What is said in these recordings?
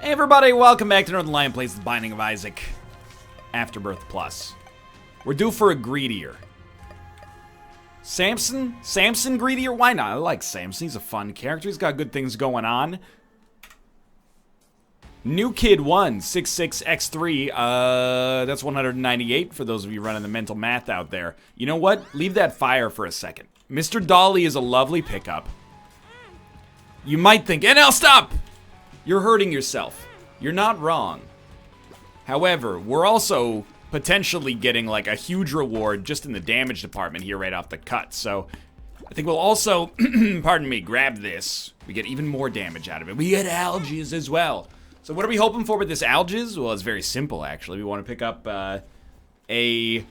Hey everybody, welcome back to Northernlion Plays The Binding of Isaac Afterbirth Plus. We're due for a greedier. Samson? Samson greedier? Why not? I like Samson. He's a fun character. He's got good things going on. New Kid 1, 66x3. That's 198 for those of you running the mental math out there. You know what? Leave that fire for a second. Mr. Dolly is a lovely pickup. You might think, NL, stop! You're hurting yourself. You're not wrong. However, we're also potentially getting like a huge reward just in the damage department here right off the cut. So I think we'll also, pardon me, grab this. We get even more damage out of it. We get Algae as well. So what are we hoping for with this Algae? Well, it's very simple actually. We want to pick up a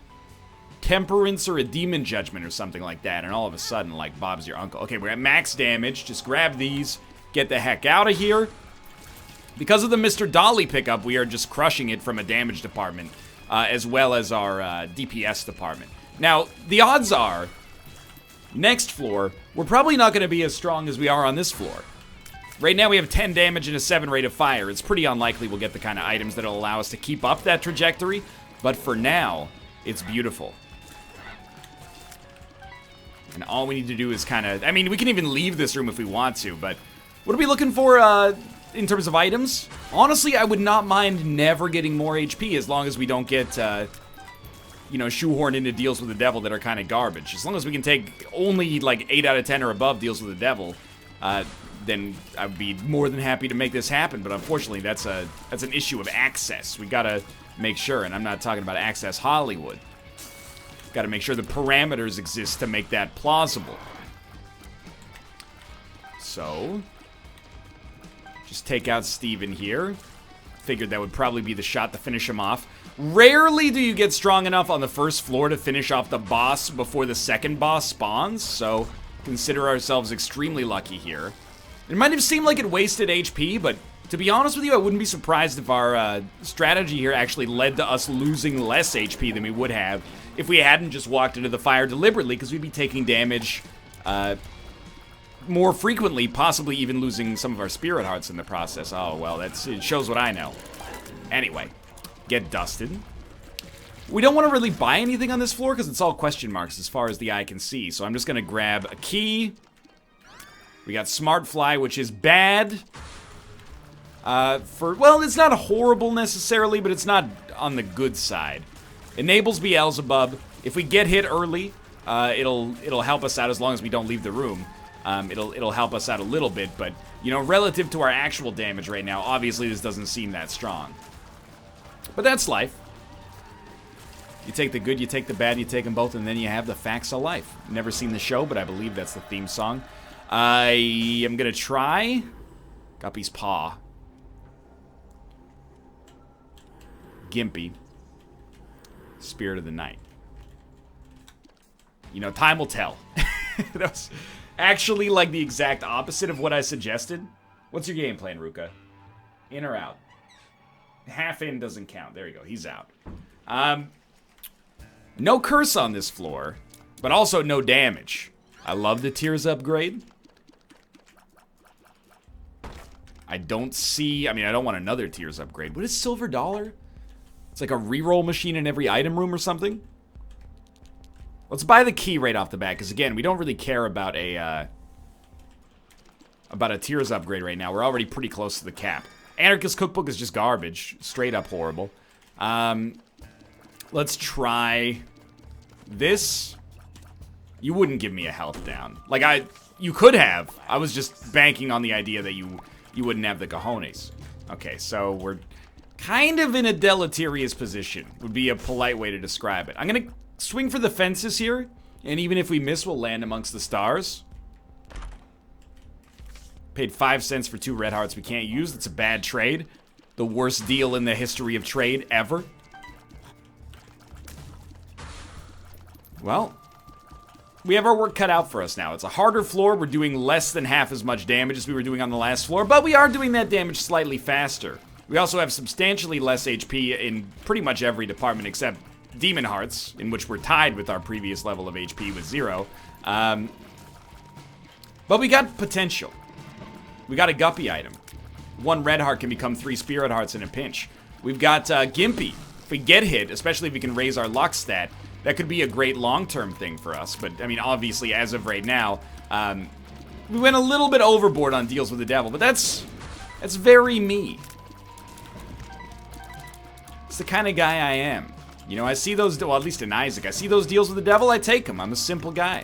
Temperance or a Demon Judgment or something like that. And all of a sudden, like, Bob's your uncle. Okay, we're at max damage. Just grab these. Get the heck out of here. Because of the Mr. Dolly pickup, we are just crushing it from a damage department, as well as our DPS department. Now, the odds are, next floor, we're probably not going to be as strong as we are on this floor. Right now we have 10 damage and a 7 rate of fire. It's pretty unlikely we'll get the kind of items that'll allow us to keep up that trajectory, but for now, it's beautiful. And all we need to do is kind of, I mean, we can even leave this room if we want to, but what are we looking for, in terms of items? Honestly, I would not mind never getting more HP as long as we don't get, you know, shoehorned into deals with the devil that are kind of garbage. As long as we can take only, like, 8 out of 10 or above deals with the devil, then I'd be more than happy to make this happen. But unfortunately, that's an issue of access. We gotta make sure, and I'm not talking about Access Hollywood. Gotta make sure the parameters exist to make that plausible. So just take out Steven here. Figured that would probably be the shot to finish him off. Rarely do you get strong enough on the first floor to finish off the boss before the second boss spawns, so consider ourselves extremely lucky here. It might have seemed like it wasted HP, but to be honest with you, I wouldn't be surprised if our strategy here actually led to us losing less HP than we would have if we hadn't just walked into the fire deliberately, because we'd be taking damage more frequently, possibly even losing some of our spirit hearts in the process. Oh, well, it shows what I know. Anyway, get dusted. We don't want to really buy anything on this floor because it's all question marks as far as the eye can see. So I'm just going to grab a key. We got Smart Fly, which is bad. Well, it's not horrible necessarily, but it's not on the good side. Enables Beelzebub. If we get hit early, it'll help us out as long as we don't leave the room. It'll help us out a little bit, but, you know, relative to our actual damage right now, obviously this doesn't seem that strong. But that's life. You take the good, you take the bad, you take them both, and then you have the facts of life. Never seen the show, but I believe that's the theme song. I am gonna try Guppy's Paw. Gimpy. Spirit of the Night. You know, time will tell. That was actually like the exact opposite of what I suggested. What's your game plan, Ruka? In or out? Half in doesn't count. There you go. He's out. No curse on this floor, but also no damage. I love the Tears upgrade. I don't see... I mean, I don't want another Tears upgrade. What is Silver Dollar? It's like a reroll machine in every item room or something? Let's buy the key right off the bat, because again, we don't really care about a Tears upgrade right now. We're already pretty close to the cap. Anarchist Cookbook is just garbage. Straight up horrible. Let's try this. You wouldn't give me a health down. Like, you could have. I was just banking on the idea that you wouldn't have the cojones. Okay, so we're kind of in a deleterious position, would be a polite way to describe it. I'm gonna swing for the fences here, and even if we miss, we'll land amongst the stars. Paid 5 cents for 2 red hearts we can't use. That's a bad trade. The worst deal in the history of trade ever. Well, we have our work cut out for us now. It's a harder floor. We're doing less than half as much damage as we were doing on the last floor, but we are doing that damage slightly faster. We also have substantially less HP in pretty much every department except Demon Hearts, in which we're tied with our previous level of HP with 0. But we got potential. We got a Guppy item. 1 red heart can become 3 spirit hearts in a pinch. We've got Gimpy. If we get hit, especially if we can raise our luck stat, that could be a great long-term thing for us. But, I mean, obviously, as of right now, we went a little bit overboard on deals with the devil, but that's very me. It's the kind of guy I am. You know, I see those, well, at least in Isaac, I see those deals with the devil, I take them. I'm a simple guy.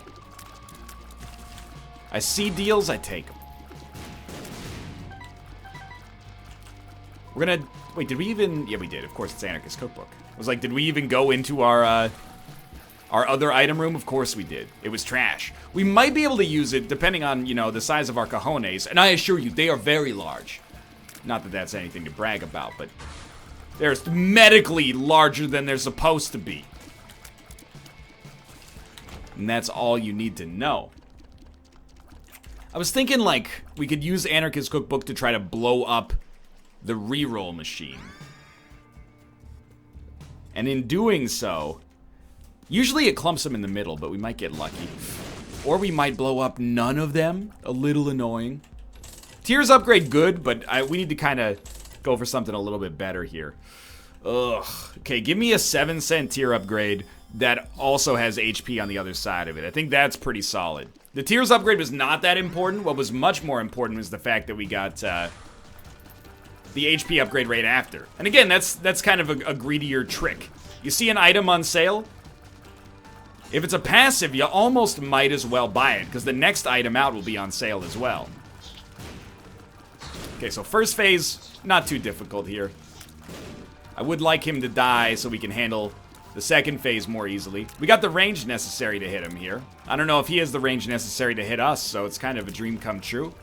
I see deals, I take them. We're gonna, wait, did we even, yeah, we did. Of course, it's Anarchist Cookbook. I was like, did we even go into our other item room? Of course we did. It was trash. We might be able to use it depending on, you know, the size of our cojones. And I assure you, they are very large. Not that that's anything to brag about, but they're medically larger than they're supposed to be. And that's all you need to know. I was thinking, like, we could use Anarchist Cookbook to try to blow up the reroll machine. And in doing so, usually it clumps them in the middle, but we might get lucky. Or we might blow up none of them. A little annoying. Tears upgrade good, but we need to kind of go for something a little bit better here. Ugh. Okay, give me a 7-cent tier upgrade that also has HP on the other side of it. I think that's pretty solid. The tears upgrade was not that important. What was much more important was the fact that we got the HP upgrade right after. And again, that's kind of a greedier trick. You see an item on sale? If it's a passive, you almost might as well buy it, because the next item out will be on sale as well. Okay, so first phase, not too difficult here. I would like him to die so we can handle the second phase more easily. We got the range necessary to hit him here. I don't know if he has the range necessary to hit us, so it's kind of a dream come true.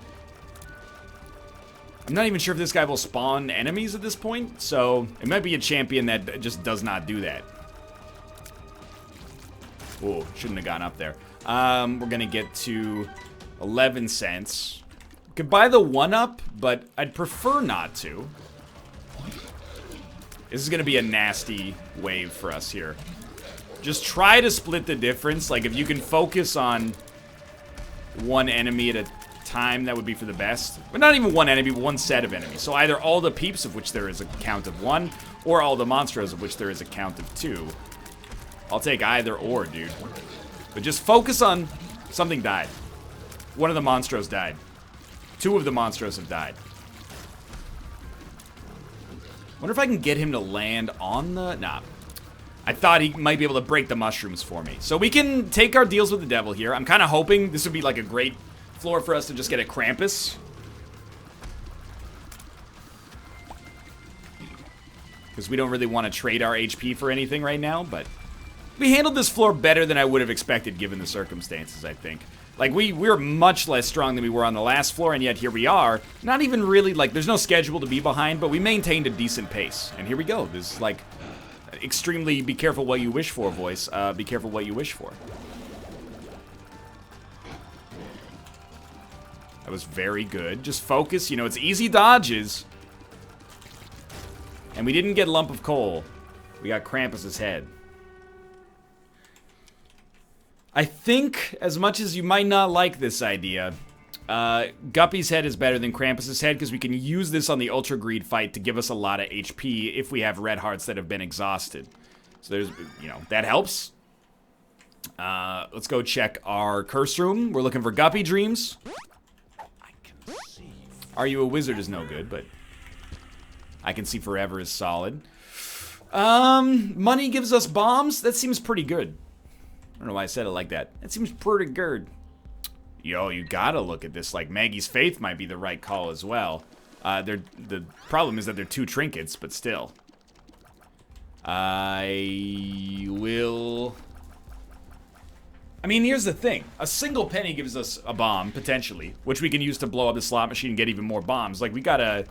I'm not even sure if this guy will spawn enemies at this point, so it might be a champion that just does not do that. Ooh, shouldn't have gone up there. We're gonna get to 11 cents. Could buy the 1-up, but I'd prefer not to. This is gonna be a nasty wave for us here. Just try to split the difference. Like, if you can focus on one enemy at a time, that would be for the best. But not even one enemy, but one set of enemies. So either all the peeps, of which there is a count of 1, or all the monstros, of which there is a count of 2. I'll take either or, dude. But just focus on... Something died. One of the monstros died. 2 of the monstros have died. Wonder if I can get him to land on the... Nah. I thought he might be able to break the mushrooms for me. So we can take our deals with the devil here. I'm kind of hoping this would be like a great floor for us to just get a Krampus. Because we don't really want to trade our HP for anything right now, but... We handled this floor better than I would have expected given the circumstances, I think. Like, we're much less strong than we were on the last floor, and yet here we are. Not even really, like, there's no schedule to be behind, but we maintained a decent pace. And here we go. This is, like, extremely be careful what you wish for voice. Be careful what you wish for. That was very good. Just focus. You know, it's easy dodges. And we didn't get Lump of Coal. We got Krampus's head. I think, as much as you might not like this idea, Guppy's head is better than Krampus's head because we can use this on the Ultra Greed fight to give us a lot of HP if we have red hearts that have been exhausted. So there's, you know, that helps. Let's go check our curse room. We're looking for Guppy Dreams. Are You a Wizard is no good, but I Can See Forever is solid. Money gives us bombs. That seems pretty good. I don't know why I said it like that. That seems pretty good. Yo, you gotta look at this. Like, Maggie's Faith might be the right call as well. The problem is that they're 2 trinkets, but still. I will... I mean, here's the thing. A single penny gives us a bomb, potentially, which we can use to blow up the slot machine and get even more bombs. Like, we got a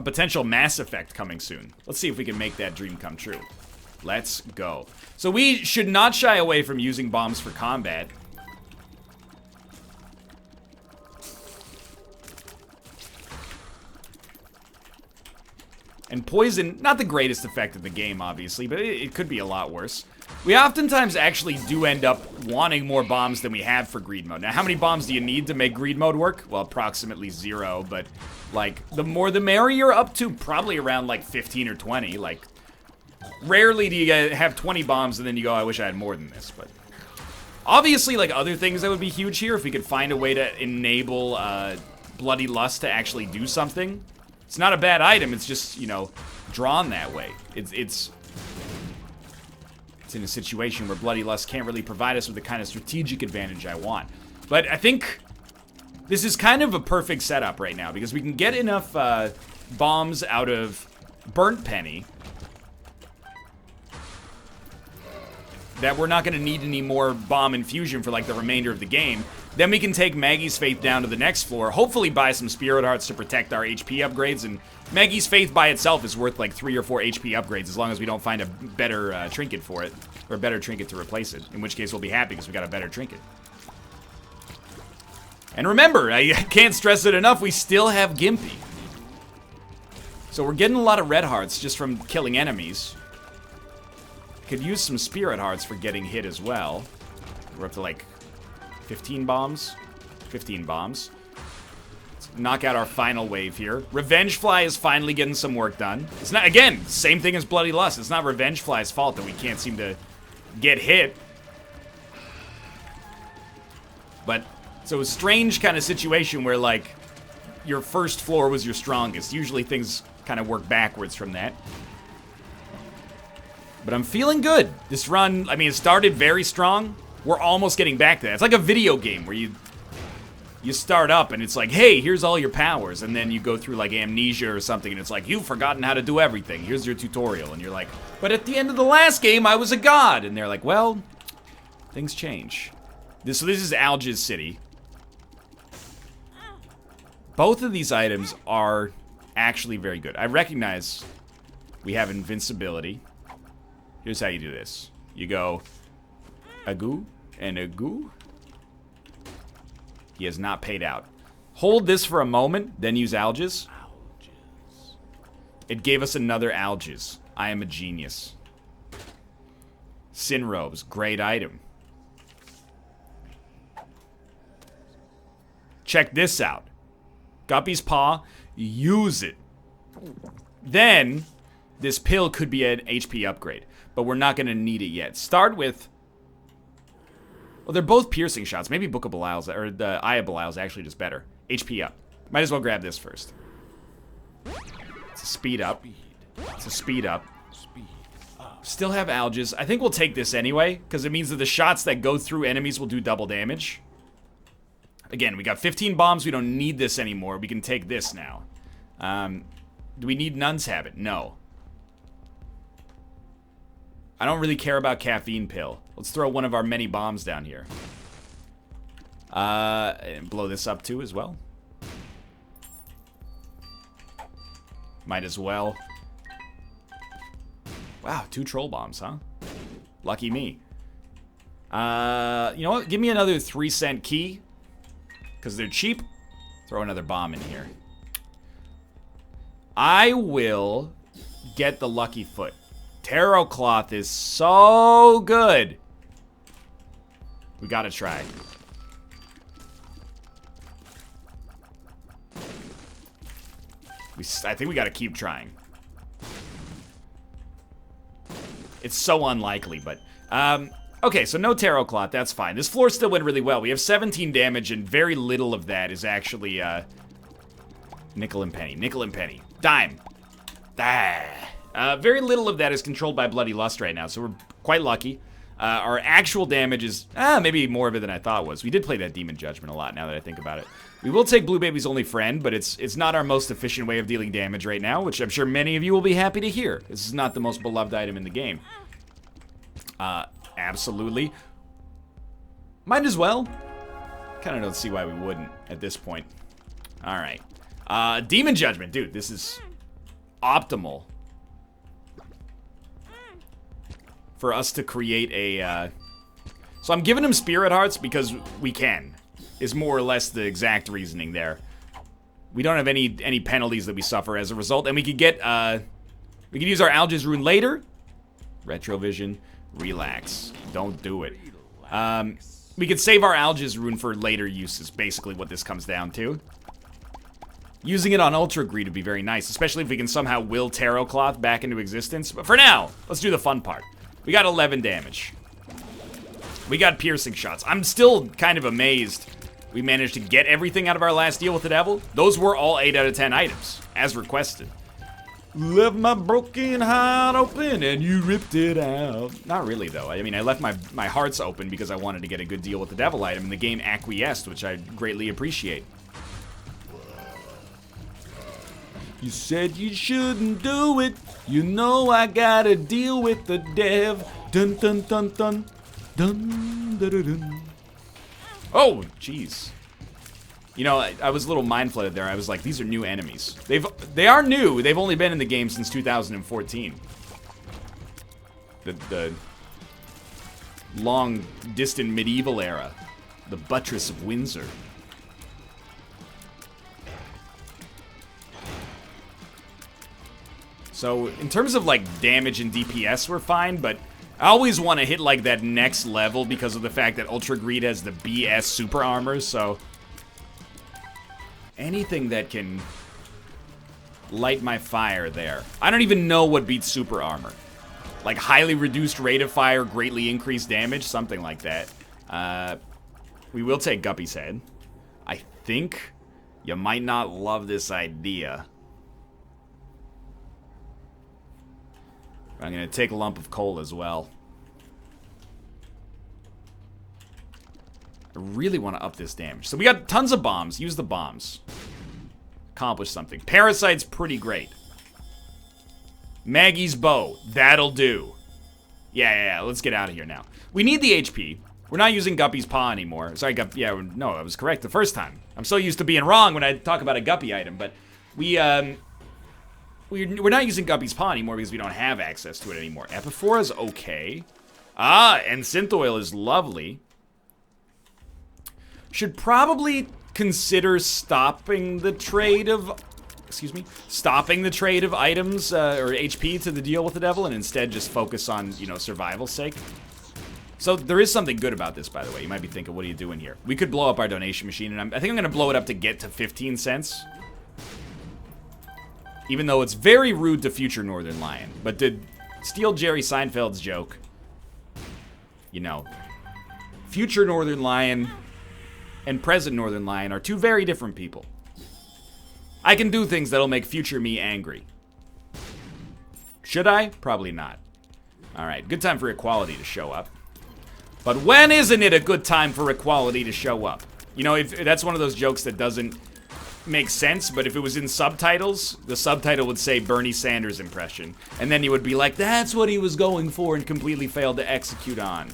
potential Mass Effect coming soon. Let's see if we can make that dream come true. Let's go. So we should not shy away from using bombs for combat. And poison, not the greatest effect of the game, obviously, but it could be a lot worse. We oftentimes actually do end up wanting more bombs than we have for greed mode. Now, how many bombs do you need to make greed mode work? Well, approximately 0, but, like, the more the merrier, up to probably around, like, 15 or 20. Like, rarely do you have 20 bombs and then you go, I wish I had more than this, but... Obviously, like, other things that would be huge here, if we could find a way to enable, Bloody Lust to actually do something. It's not a bad item, it's just, you know, drawn that way. It's in a situation where Bloody Lust can't really provide us with the kind of strategic advantage I want. But I think this is kind of a perfect setup right now, because we can get enough bombs out of Burnt Penny that we're not going to need any more bomb infusion for like the remainder of the game. Then we can take Maggie's Faith down to the next floor, hopefully buy some Spirit Hearts to protect our HP upgrades, and Maggie's Faith by itself is worth like 3 or 4 HP upgrades as long as we don't find a better trinket for it, or a better trinket to replace it, in which case we'll be happy because we got a better trinket. And remember, I can't stress it enough, we still have Gimpy. So we're getting a lot of red hearts just from killing enemies. Could use some Spirit Hearts for getting hit as well. We're up to like 15 bombs. 15 bombs. Let's knock out our final wave here. Revenge Fly is finally getting some work done. It's not, again, same thing as Bloody Lust. It's not Revenge Fly's fault that we can't seem to get hit. But, so a strange kind of situation where like your first floor was your strongest. Usually things kind of work backwards from that. But I'm feeling good. This run, I mean, it started very strong. We're almost getting back to that. It's like a video game where you start up and it's like, hey, here's all your powers. And then you go through like amnesia or something and it's like, you've forgotten how to do everything. Here's your tutorial. And you're like, but at the end of the last game, I was a god. And they're like, well, things change. So this is Algae's city. Both of these items are actually very good. I recognize we have invincibility. Here's how you do this. You go, Agoo and Agoo. He has not paid out. Hold this for a moment, then use Algaes. It gave us another Algaes. I am a genius. Sin Robes, great item. Check this out. Guppy's Paw, use it. Then, this pill could be an HP upgrade. But we're not going to need it yet. Start with... Well, they're both piercing shots. Maybe Book of Belial's, or the Eye of Belial's actually just better. HP up. Might as well grab this first. It's a speed up. It's a speed up. Still have Algaes. I think we'll take this anyway, because it means that the shots that go through enemies will do double damage. Again, we got 15 bombs. We don't need this anymore. We can take this now. Do we need Nun's Habit? No. I don't really care about Caffeine Pill. Let's throw one of our many bombs down here. And blow this up too as well. Might as well. Wow, 2 troll bombs, huh? Lucky me. You know what? Give me another 3-cent key. Because they're cheap. Throw another bomb in here. I will get the lucky foot. Tarot Cloth is so good. We gotta try. I think we gotta keep trying. It's so unlikely, but... okay, so no Tarot Cloth, that's fine. This floor still went really well. We have 17 damage, and very little of that is actually, nickel and penny. Nickel and penny. Dime. Very little of that is controlled by Bloody Lust right now, so we're quite lucky. Our actual damage is, maybe more of it than I thought was. We did play that Demon Judgment a lot, now that I think about it. We will take Blue Baby's only friend, but it's not our most efficient way of dealing damage right now, which I'm sure many of you will be happy to hear. This is not the most beloved item in the game. Absolutely. Might as well. Kinda don't see why we wouldn't at this point. Alright. Demon Judgment. Dude, this is optimal for us to create a, So I'm giving him Spirit Hearts because we can. Is more or less the exact reasoning there. We don't have any penalties that we suffer as a result, and we could get, we could use our Algae's Rune later. Retrovision. Relax. Don't do it. We could save our Algae's rune for later use is basically what this comes down to. Using it on Ultra Greed would be very nice, especially if we can somehow will Tarot Cloth back into existence. But for now, let's do the fun part. We got 11 damage. We got piercing shots. I'm still kind of amazed we managed to get everything out of our last deal with the devil. Those were all 8 out of 10 items, as requested. Left my broken heart open and you ripped it out. Not really, though. I mean, I left my hearts open because I wanted to get a good deal with the devil item, and the game acquiesced, which I greatly appreciate. You said you shouldn't do it. You know I gotta deal with the dev. Dun dun dun dun. Dun dun dun dun. Oh, jeez. You know, I was a little mind flooded there. I was like, these are new enemies. They are new. They've only been in the game since 2014. The long, distant medieval era. The Buttress of Windsor. So, in terms of, like, damage and DPS, we're fine, but I always want to hit, like, that next level because of the fact that Ultra Greed has the BS super armor, so anything that can light my fire there. I don't even know what beats super armor. Like, highly reduced rate of fire, greatly increased damage, something like that. We will take Guppy's head. I think you might not love this idea. I'm gonna take a lump of coal as well. I really want to up this damage. So we got tons of bombs. Use the bombs. Accomplish something. Parasite's pretty great. Maggie's bow. That'll do. Yeah. Let's get out of here now. We need the HP. We're not using Guppy's paw anymore. Sorry, yeah, no, I was correct the first time. I'm so used to being wrong when I talk about a Guppy item, but we're not using Guppy's paw anymore because we don't have access to it anymore. Epiphora's okay. Ah, and synth oil is lovely. Should probably consider stopping the trade of, stopping the trade of items or HP to the deal with the devil, and instead just focus on, you know, survival's sake. So there is something good about this, by the way. You might be thinking, what are you doing here? We could blow up our donation machine, and I think I'm gonna blow it up to get to 15 cents. Even though it's very rude to future Northernlion. But to steal Jerry Seinfeld's joke, you know, future Northernlion and present Northernlion are two very different people. I can do things that'll make future me angry. Should I? Probably not. Alright, good time for equality to show up. But when isn't it a good time for equality to show up? You know, if that's one of those jokes that doesn't make sense, but if it was in subtitles, the subtitle would say Bernie Sanders impression. And then he would be like, that's what he was going for and completely failed to execute on.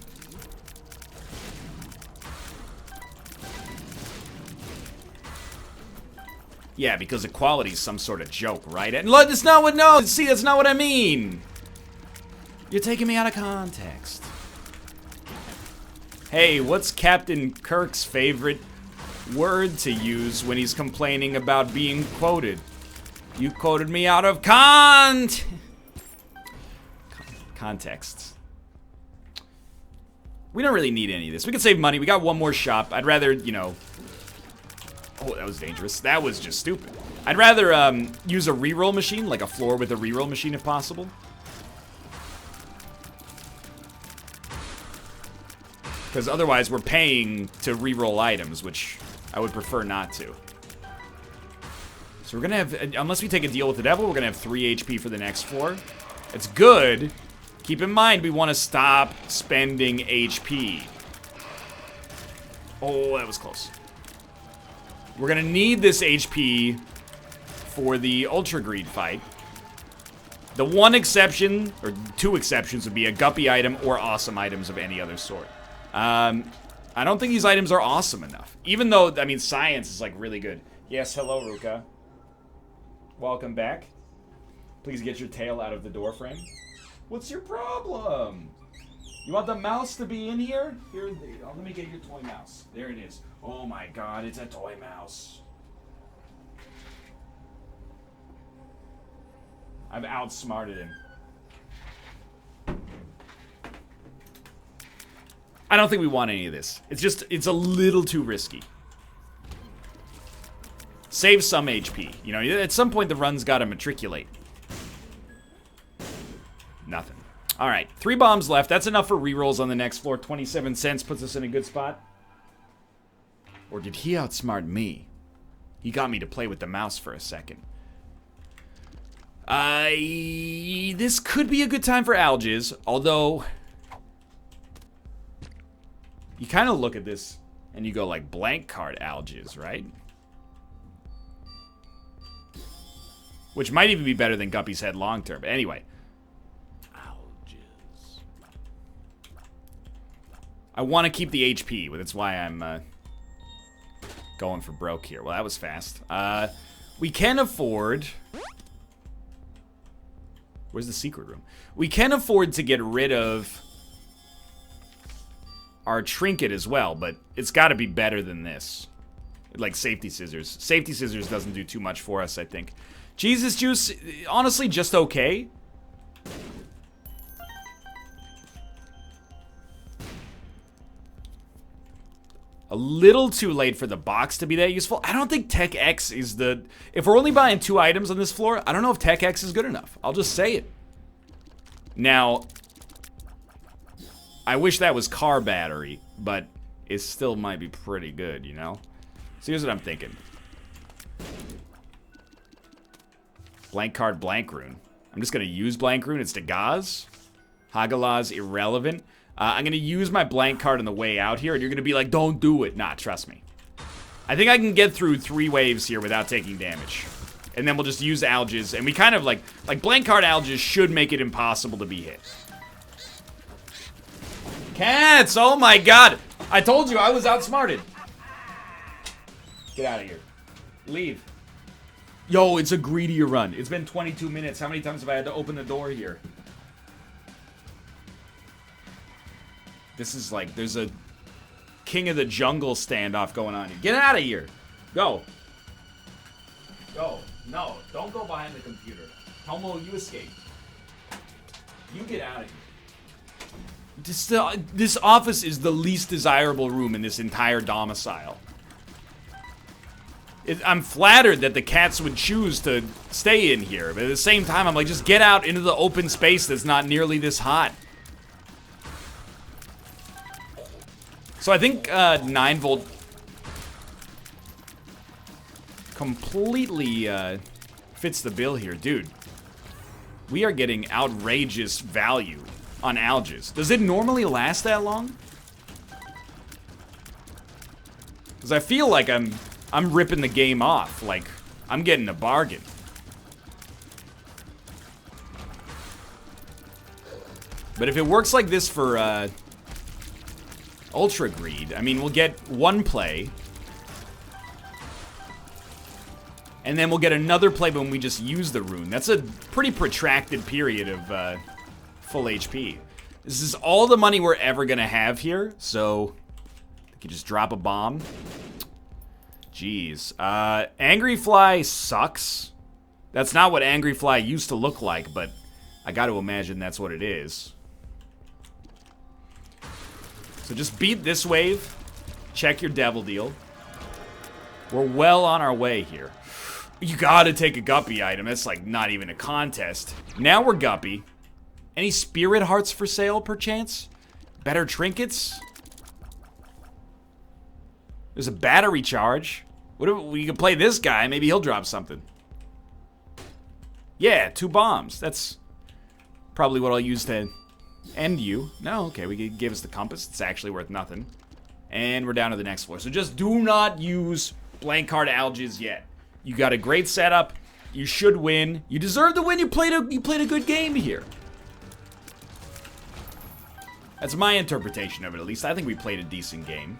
Yeah, because equality is some sort of joke, right? And look, that's not what, no, see, that's not what I mean. You're taking me out of context. Hey, what's Captain Kirk's favorite word to use when he's complaining about being quoted? You quoted me out of context. We don't really need any of this. We can save money. We got one more shop. I'd rather, you know... Oh, that was dangerous. That was just stupid. I'd rather use a reroll machine, like a floor with a reroll machine if possible. Because otherwise we're paying to reroll items, which I would prefer not to. So we're gonna have, unless we take a deal with the devil, we're gonna have 3 HP for the next floor. It's good. Keep in mind, we want to stop spending HP. Oh, that was close. We're gonna need this HP for the Ultra Greed fight. The one exception, or 2 exceptions, would be a Guppy item or awesome items of any other sort. I don't think these items are awesome enough. Even though, I mean, science is, like, really good. Yes, hello, Ruka. Welcome back. Please get your tail out of the door frame. What's your problem? You want the mouse to be in here? Here, let me get your toy mouse. There it is. Oh my god, it's a toy mouse. I've outsmarted him. I don't think we want any of this. It's a little too risky. Save some HP. You know, at some point the run's got to matriculate. Nothing. All right, 3 bombs left. That's enough for rerolls on the next floor. 27 cents puts us in a good spot. Or did he outsmart me? He got me to play with the mouse for a second. This could be a good time for Algaes, although you kind of look at this and you go like blank card Algaes, right? Which might even be better than Guppy's Head long term. But anyway. Algaes. I want to keep the HP, but that's why I'm going for broke here. Well, that was fast. We can afford... Where's the secret room? We can afford to get rid of our trinket as well, but it's got to be better than this. Like safety scissors. Safety scissors doesn't do too much for us, I think. Jesus juice, honestly, just okay. A little too late for the box to be that useful. I don't think Tech X is the... If we're only buying 2 items on this floor, I don't know if Tech X is good enough. I'll just say it. Now, I wish that was car battery, but it still might be pretty good, you know? So here's what I'm thinking. Blank card, blank rune. I'm just going to use blank rune. It's Dagaz. Hagalaz, irrelevant. I'm going to use my blank card on the way out here, and you're going to be like, don't do it. Nah, trust me. I think I can get through 3 waves here without taking damage. And then we'll just use Algaes, and we kind of like blank card Algaes should make it impossible to be hit. Cats! Oh my god! I told you I was outsmarted. Get out of here. Leave. Yo, it's a greedier run. It's been 22 minutes. How many times have I had to open the door here? This is like, there's a King of the Jungle standoff going on here. Get out of here. Go. Go. No, don't go behind the computer. Tomo, you escape. You get out of here. This office is the least desirable room in this entire domicile. I'm flattered that the cats would choose to stay in here, but at the same time, I'm like, just get out into the open space that's not nearly this hot. So I think 9 volt completely fits the bill here. Dude, we are getting outrageous value on Algaes. Does it normally last that long? Because I feel like I'm ripping the game off. Like, I'm getting a bargain. But if it works like this for Ultra Greed, I mean, we'll get 1 play. And then we'll get another play when we just use the rune. That's a pretty protracted period of full HP. This is all the money we're ever gonna have here, so we can just drop a bomb. Jeez. Angry Fly sucks. That's not what Angry Fly used to look like, but I gotta imagine that's what it is. So just beat this wave. Check your devil deal. We're well on our way here. You gotta take a Guppy item. That's like not even a contest. Now we're Guppy. Any spirit hearts for sale, perchance? Better trinkets? There's a battery charge. What if we can play this guy? Maybe he'll drop something. Yeah, 2 bombs. That's probably what I'll use to end you. No, okay, we could give us the compass. It's actually worth nothing. And we're down to the next floor. So just do not use blank card Algaes yet. You got a great setup. You should win. You deserve to win. You played a good game here. That's my interpretation of it, at least. I think we played a decent game.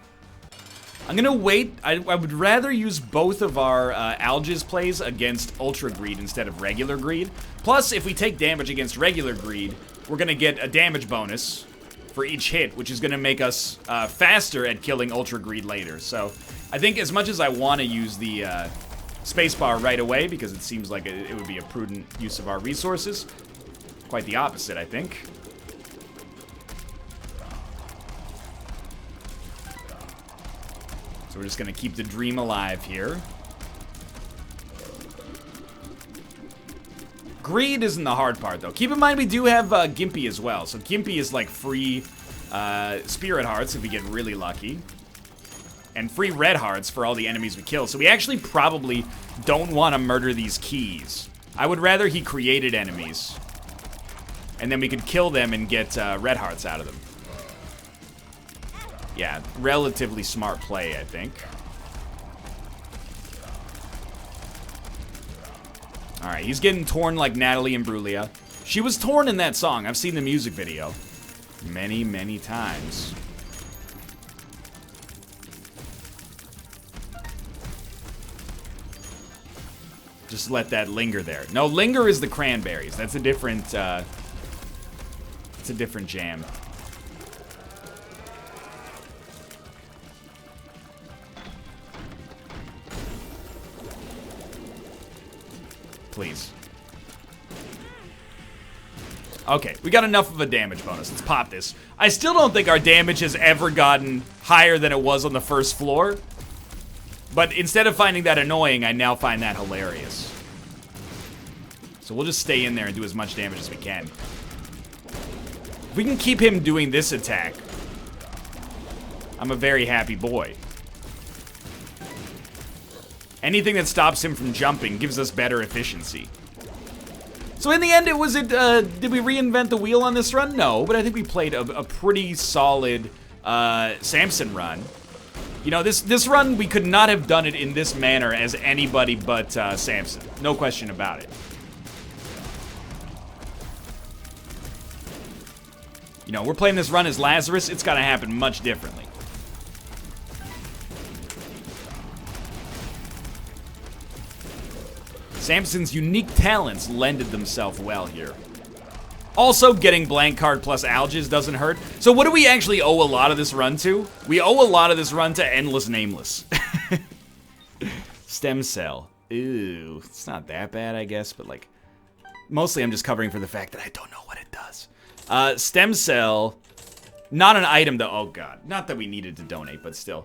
I'm gonna wait. I would rather use both of our Algaes plays against Ultra Greed instead of regular Greed. Plus, if we take damage against regular Greed, we're gonna get a damage bonus for each hit, which is gonna make us faster at killing Ultra Greed later. So, I think as much as I want to use the spacebar right away, because it seems like it would be a prudent use of our resources, quite the opposite, I think. So we're just going to keep the dream alive here. Greed isn't the hard part, though. Keep in mind we do have Gimpy as well. So Gimpy is like free Spirit Hearts if we get really lucky. And free Red Hearts for all the enemies we kill. So we actually probably don't want to murder these keys. I would rather he created enemies. And then we could kill them and get Red Hearts out of them. Yeah, relatively smart play, I think. Alright, he's getting torn like Natalie Imbruglia. She was torn in that song. I've seen the music video many, many times. Just let that linger there. No, linger is the cranberries. That's a different, it's a different jam. Please. Okay, we got enough of a damage bonus. Let's pop this. I still don't think our damage has ever gotten higher than it was on the first floor. But instead of finding that annoying, I now find that hilarious. So we'll just stay in there and do as much damage as we can. If we can keep him doing this attack, I'm a very happy boy. Anything that stops him from jumping gives us better efficiency. So in the end, did we reinvent the wheel on this run? No, but I think we played a pretty solid Samson run. You know, this run, we could not have done it in this manner as anybody but Samson. No question about it. You know, we're playing this run as Lazarus. It's got to happen much differently. Samson's unique talents lended themselves well here. Also, getting blank card plus Algae doesn't hurt. So what do we actually owe a lot of this run to? We owe a lot of this run to Endless Nameless. Stem Cell. Ew, it's not that bad, I guess, but like, mostly I'm just covering for the fact that I don't know what it does. Stem Cell, not an item though. Oh god, not that we needed to donate, but still.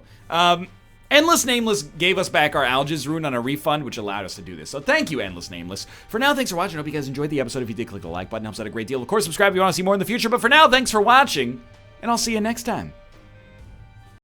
Endless Nameless gave us back our Algae rune on a refund, which allowed us to do this. So thank you, Endless Nameless. For now, thanks for watching. I hope you guys enjoyed the episode. If you did, click the like button. Helps out a great deal. Of course, subscribe if you want to see more in the future. But for now, thanks for watching, and I'll see you next time.